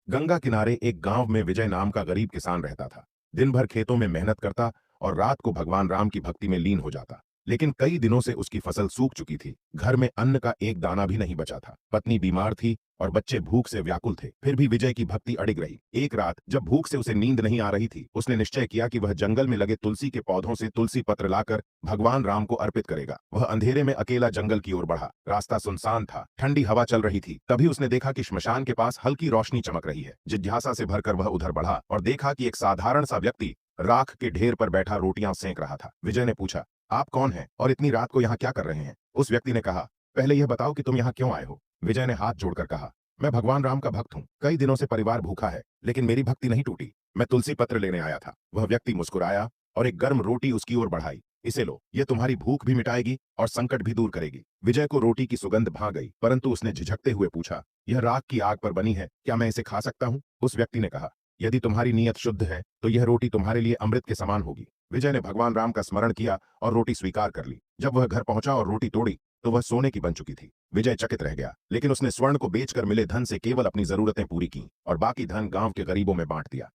गंगा किनारे एक गांव में विजय नाम का गरीब किसान रहता था। दिन भर खेतों में मेहनत करता और रात को भगवान राम की भक्ति में लीन हो जाता। लेकिन कई दिनों से उसकी फसल सूख चुकी थी। घर में अन्न का एक दाना भी नहीं बचा था। पत्नी बीमार थी और बच्चे भूख से व्याकुल थे। फिर भी विजय की भक्ति अडिग रही। एक रात जब भूख से उसे नींद नहीं आ रही थी, उसने निश्चय किया कि वह जंगल में लगे तुलसी के पौधों से तुलसी पत्र लाकर भगवान राम को अर्पित करेगा। वह अंधेरे में अकेला जंगल की ओर बढ़ा। रास्ता सुनसान था, ठंडी हवा चल रही थी। तभी उसने देखा कि श्मशान के पास हल्की रोशनी चमक रही है। जिज्ञासा से भरकर वह उधर बढ़ा और देखा कि एक साधारण सा व्यक्ति राख के ढेर पर बैठा रोटियां सेंक रहा था। विजय ने पूछा, आप कौन हैं और इतनी रात को यहाँ क्या कर रहे हैं? उस व्यक्ति ने कहा, पहले यह बताओ कि तुम यहाँ क्यों आए हो? विजय ने हाथ जोड़कर कहा, मैं भगवान राम का भक्त हूँ। कई दिनों से परिवार भूखा है, लेकिन मेरी भक्ति नहीं टूटी। मैं तुलसी पत्र लेने आया था। वह व्यक्ति मुस्कुराया और एक गर्म रोटी उसकी ओर बढ़ाई। इसे लो, यह तुम्हारी भूख भी मिटाएगी और संकट भी दूर करेगी। विजय को रोटी की सुगंध भा गई, परंतु उसने झिझकते हुए पूछा, यह राख की आग पर बनी है, क्या मैं इसे खा सकता हूँ? उस व्यक्ति ने कहा, यदि तुम्हारी नीयत शुद्ध है तो यह रोटी तुम्हारे लिए अमृत के समान होगी। विजय ने भगवान राम का स्मरण किया और रोटी स्वीकार कर ली। जब वह घर पहुंचा और रोटी तोड़ी तो वह सोने की बन चुकी थी। विजय चकित रह गया, लेकिन उसने स्वर्ण को बेचकर मिले धन से केवल अपनी जरूरतें पूरी की और बाकी धन गांव के गरीबों में बांट दिया।